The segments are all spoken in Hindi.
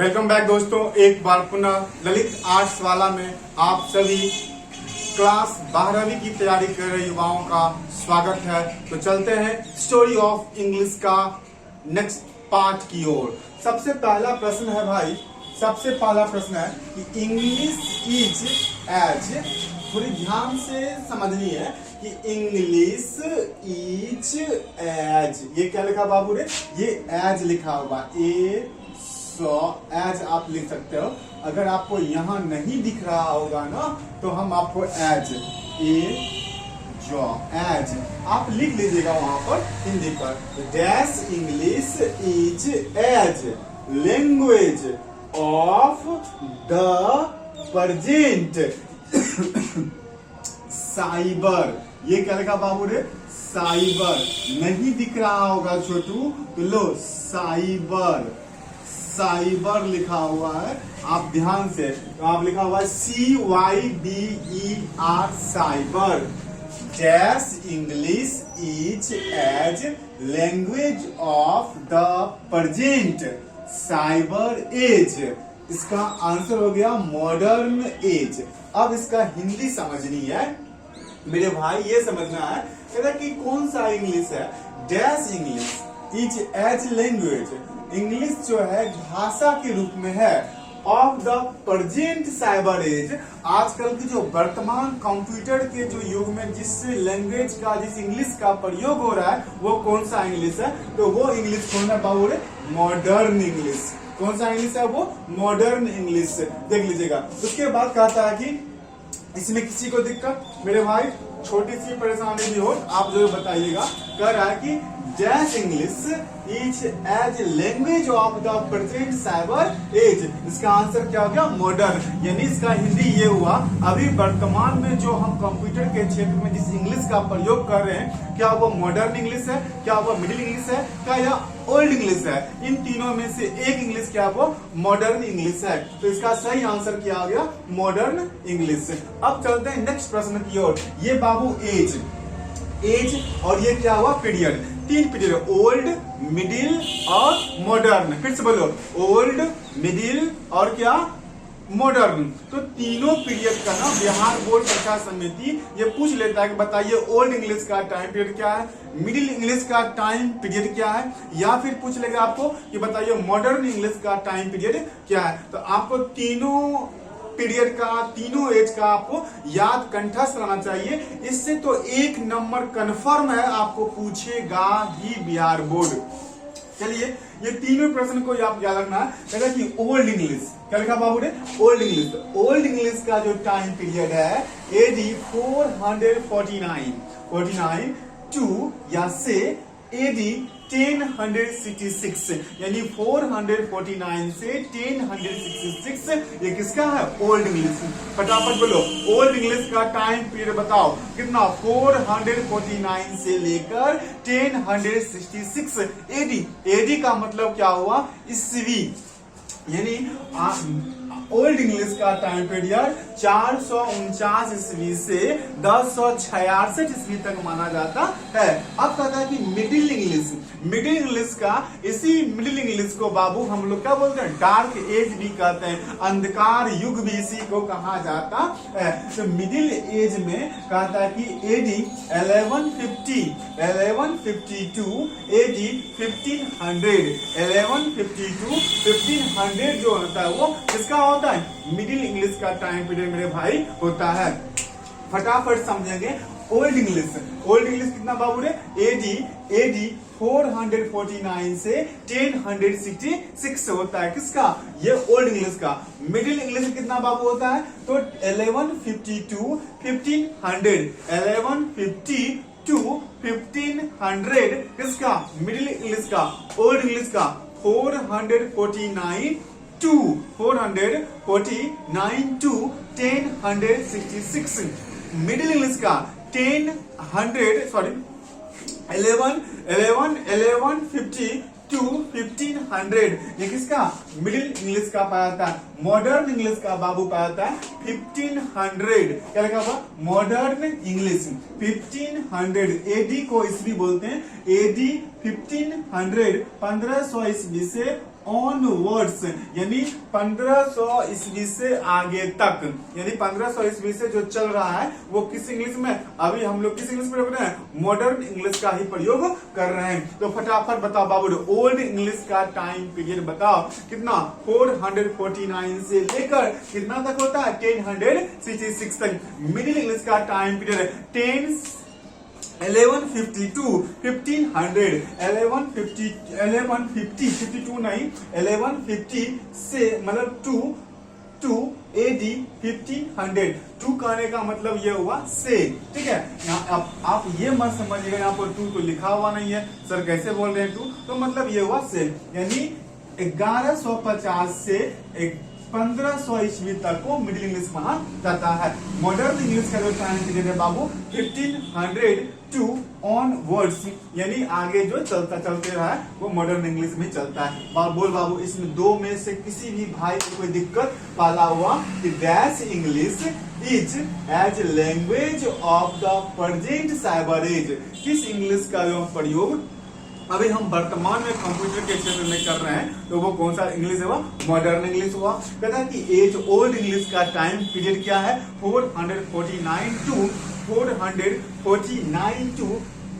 वेलकम बैक दोस्तों, एक बार पुनः ललित आर्ट्स वाला में आप सभी क्लास 12वीं की तैयारी कर रहे युवाओं का स्वागत है। तो चलते हैं स्टोरी ऑफ इंग्लिश का नेक्स्ट पार्ट की ओर। सबसे पहला प्रश्न है भाई, सबसे पहला प्रश्न है कि इंग्लिश इज एज, थोड़ी ध्यान से समझनी है कि इंग्लिश इज एज, ये क्या लिखा बाबू रे, ये एज लिखा हुआ, ए सो एज आप लिख सकते हो। अगर आपको यहां नहीं दिख रहा होगा ना तो हम आपको एज, ए जो एज आप लिख लीजिएगा वहां पर हिंदी पर। Dash English is as language of the present cyber, ये क्या लिखा बाबू रे, साइबर। नहीं दिख रहा होगा छोटू तो लो साइबर, साइबर लिखा हुआ है, आप ध्यान से, तो आप लिखा हुआ है CYBER cyber. Dash English is as language of the present cyber age. इसका आंसर हो गया मॉडर्न एज। अब इसका हिंदी समझनी है मेरे भाई, ये समझना है कहता कि कौन सा इंग्लिश है। Dash English is as language, English जो है भाषा के रूप में है of the present cyber age. आजकल की जो वर्तमान कंप्यूटर के जो युग में जिस लैंग्वेज का, जिस इंग्लिश का प्रयोग हो रहा है वो कौन सा इंग्लिश है, तो वो इंग्लिश कौन है बाबू रे, मॉडर्न इंग्लिश। कौन सा इंग्लिश है वो, मॉडर्न इंग्लिश। देख लीजिएगा। उसके बाद कहता है कि इसमें किसी को दिक्कत मेरे भाई, छोटी सी परेशानी भी हो आप जो बताइएगा। कह रहा है कि dash English is as language of the present cyber age. इसका आंसर क्या हो गया, मॉडर्न। यानी इसका हिंदी ये हुआ, अभी वर्तमान में जो हम कंप्यूटर के क्षेत्र में जिस इंग्लिश का प्रयोग कर रहे हैं, क्या वो मॉडर्न इंग्लिश है, क्या वो मिडिल इंग्लिश है, क्या यह ओल्ड इंग्लिश है। इन तीनों में से एक इंग्लिश क्या वो मॉडर्न इंग्लिश है। तो इसका सही आंसर क्या हो गया, मॉडर्न इंग्लिश। अब चलते हैं नेक्स्ट प्रश्न की ओर। ये बाबू एज, एज और ये क्या हुआ, पीरियड। तीन पीरियड, ओल्ड, मिडिल और मॉडर्न। फिर से बोलो, ओल्ड, मिडिल और क्या, मॉडर्न। तो तीनों पीरियड का ना बिहार बोर्ड परीक्षा समिति ये पूछ लेता है कि बताइए ओल्ड इंग्लिश का टाइम पीरियड क्या है, मिडिल इंग्लिश का टाइम पीरियड क्या है, या फिर पूछ लेगा आपको कि बताइए मॉडर्न इंग्लिश का टाइम पीरियड क्या है। तो आपको तीनों पीरियड का, तीनों एज का आपको याद कंठस्थ रहना चाहिए। इससे तो एक नंबर कन्फर्म है आपको पूछेगा ही बिहार बोर्ड। चलिए ये तीनों प्रश्न को आप याद रखना है। कहता कि ओल्ड इंग्लिश, क्या लिखा बाबू ने, ओल्ड इंग्लिश। ओल्ड इंग्लिश का जो टाइम पीरियड है AD 449 टू या से AD 1066, यानी 449 से 1066 ये किसका है, ओल्ड इंग्लिश। फटाफट बोलो ओल्ड इंग्लिश का टाइम पीरियड बताओ कितना, 449 से लेकर 1066 AD। AD का मतलब क्या हुआ, ईस्वी। यानी ओल्ड इंग्लिश का टाइम पीरियड 449 ईस्वी से 1066 ईस्वी तक माना जाता है। अब कहता है कि मिडिल इंग्लिश, मिडिल इंग्लिश का, इसी मिडिल इंग्लिश को बाबू हम लोग क्या बोलते हैं, डार्क एज भी कहते हैं, अंधकार युग भी इसी को कहा जाता है। तो मिडिल एज में कहता है कि AD 1150 1152 AD 1500 1152 1500 जो होता है वो किसका होता है, मिडिल इंग्लिश का टाइम पीरियड मेरे भाई होता है। फटाफट समझेंगे ओल्ड इंग्लिश। ओल्ड इंग्लिश कितना बाबू रे, AD 449 से 1066 होता है किसका, ये ओल्ड इंग्लिश का। मिडिल इंग्लिश कितना बाबू होता है, तो 1152 1500 1152 1500 किसका, मिडिल इंग्लिश का। ओल्ड इंग्लिश का 449 टू 1066। मिडिल इंग्लिश का 1150 टू 1500 ये किसका, मिडिल इंग्लिश का पाया जाता है। मॉडर्न इंग्लिश का बाबू पाया जाता है 1500, क्या लिखा हुआ, मॉडर्न इंग्लिश 1500। AD को ईस्वी बोलते हैं, AD 1500 1500 ईस्वी से ऑनवर्ड्स, यानी 1500 ईस्वी से आगे तक, यानी 1500 ईस्वी से जो चल रहा है वो किस इंग्लिश में, अभी हम लोग किस इंग्लिश में प्रयोग कर रहे हैं, मॉडर्न इंग्लिश का ही प्रयोग कर रहे हैं। तो फटाफट बताओ बाबू, ओल्ड इंग्लिश का टाइम पीरियड बताओ कितना, 449 से लेकर कितना तक होता है, 1066 तक। मिडिल इंग्लिश का टाइम पीरियड 1152 1500 52 नहीं 1150 से मतलब टू AD 1500। टू कहने का मतलब ये हुआ से, ठीक है। यहाँ आप ये मत समझिएगा यहाँ पर टू तो लिखा हुआ नहीं है, सर कैसे बोल रहे हैं टू, तो मतलब ये हुआ से, यानी 1150 से 1500 ईस्वी तक को मिडिल इंग्लिश कहा जाता है। मॉडर्न इंग्लिश का जो टाइम पीरियड है बाबू 1500 टू ऑनवर्ड्स, यानी आगे जो चलते रहा है वो मॉडर्न इंग्लिश में चलता है। बोल बाबू, इसमें दो में से किसी भी भाई को कोई दिक्कत पाला हुआ कि dash English is as language of the present cyber age, किस इंग्लिश का जो प्रयोग अभी हम वर्तमान में कंप्यूटर के क्षेत्र में कर रहे हैं, तो वो कौन सा इंग्लिश हुआ, मॉडर्न इंग्लिश हुआ। कहता है कि एज ओल्ड इंग्लिश का टाइम पीरियड क्या है, 449 टू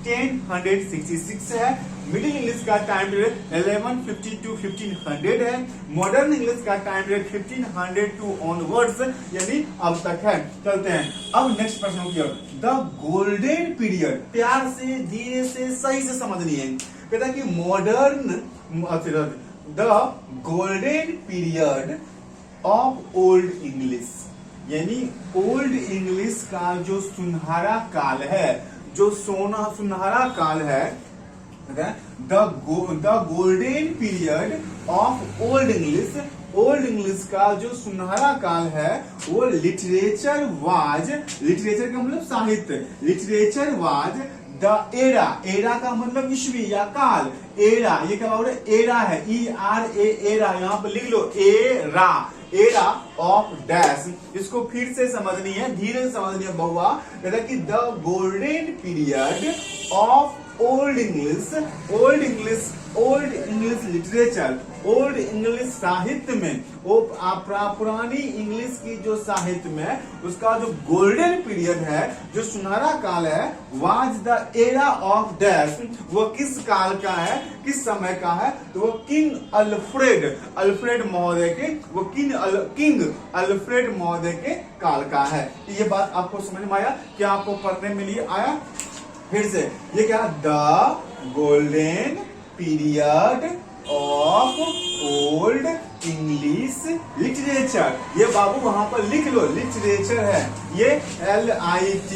1066 है। मिडिल इंग्लिश का टाइम पीरियड 1150 टू 1500 है। मॉडर्न इंग्लिश का टाइम पीरियड 1500 टू ऑनवर्ड्स, यानी अब तक है। चलते हैं अब नेक्स्ट प्रश्न की ओर। द गोल्डन पीरियड, प्यार से धीरे से सही से समझनी है। कहता है कि modern the golden period of old English, यानी ओल्ड इंग्लिश का जो सुनहरा काल है, जो सुनहरा काल है, the golden period of old English, old English का जो सुनहरा काल है वो लिटरेचर का मतलब साहित्य, literature was the era, era का मतलब ईस्वी या काल, एरा ये क्या बोल रहे, एरा है ERA, एरा, यहाँ पर लिख लो एरा ऑफ डैश। इसको फिर से समझनी है, धीरे से समझनी है बहुआ। कहता कि the golden period of old English literature, old English साहित्य में, वो पुरानी इंग्लिश की जो साहित्य में उसका जो गोल्डन पीरियड है, जो सुनहरा काल है, was the era of dash, वो किस काल का है, किस समय का है, तो वो किंग अल्फ्रेड महोदय के, वो किंग अल्फ्रेड महोदय के काल का है। ये बात आपको समझ में आया, क्या आपको पढ़ने में लिए आया? फिर से ये क्या, the golden period of old English literature, ये बाबू वहां पर लिख लो, लिटरेचर है ये, LIT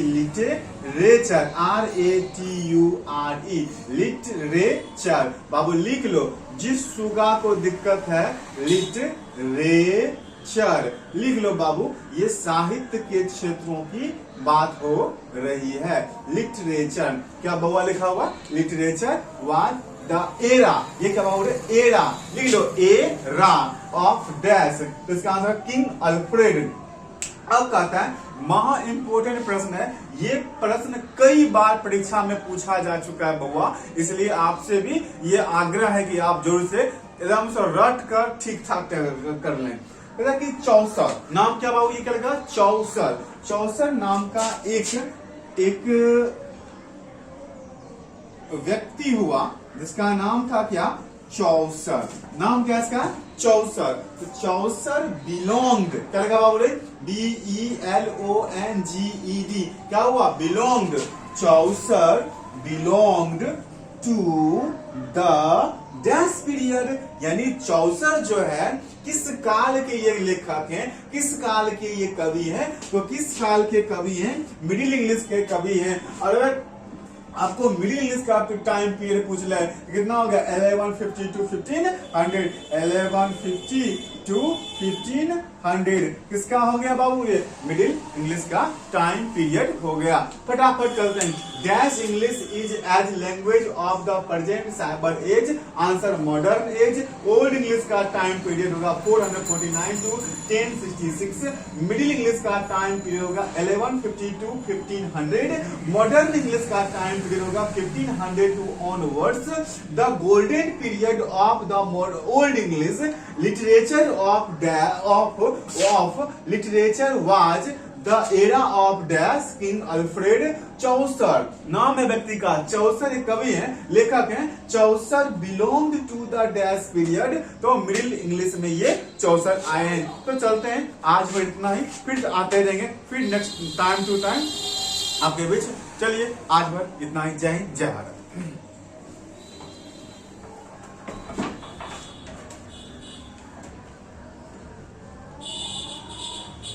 लिटरेचर, RATURE लिटरेचर, बाबू लिख लो। जिस सुगा को दिक्कत है लिटरेचर लिख लो बाबू, ये साहित्य के क्षेत्रों की बात हो रही है। लिटरेचर क्या बउआ लिखा हुआ, लिटरेचर वाज द एरा, ये क्या बोल रहे, एरा लिख लो, एरा ऑफ डैश, तो इसका आंसर किंग अल्फ्रेड। अब कहता है महा इंपोर्टेंट प्रश्न है, ये प्रश्न कई बार परीक्षा में पूछा जा चुका है बउआ, इसलिए आपसे भी ये आग्रह है कि आप जरूर से एकदम से रट कर ठीक ठाक कर लें। कहता कि चौसर, नाम क्या बाबू, ये क्या लगा, चौसर नाम का एक व्यक्ति हुआ जिसका नाम था क्या, चौसर। नाम क्या इसका, चौसर। तो चौसर बिलोंग, क्या लगा बाबू, BELONGED, क्या हुआ, belong, Chaucer belonged to the dash period, यानी चौसर जो है किस काल के ये लेखक हैं, किस काल के ये कवि हैं, तो किस काल के कवि हैं, मिडिल इंग्लिश के कवि हैं। और अगर आपको मिडिल इंग्लिश का टाइम पीरियड पूछ ले कितना हो गया, 1150 टू 1500, 1150 टू 1500 1500। किसका हो गया बाबू? ये मिडिल इंग्लिश का टाइम पीरियड हो गया। फटाफट चलते हैं। Dash English is as language of the present cyber age. Answer modern age. Old English का टाइम पीरियड होगा 449 टू 1066। मिडिल इंग्लिश का टाइम पीरियड होगा 1150 टू 1500। मॉडर्न इंग्लिश का टाइम पीरियड होगा 1500 to onwards. The golden period of the old English literature of literature was the era of dash king Alfred चौसर। नाम है व्यक्ति का चौसर, एक कवि है, लेखक है। Chaucer belong to the dash period, तो मिडिल इंग्लिश में ये चौसर आए हैं। तो चलते हैं, आज में इतना ही, फिर आते रहेंगे, फिर नेक्स्ट टाइम टू टाइम आपके बीच। चलिए आज भर इतना ही। जय हिंद, जय भारत।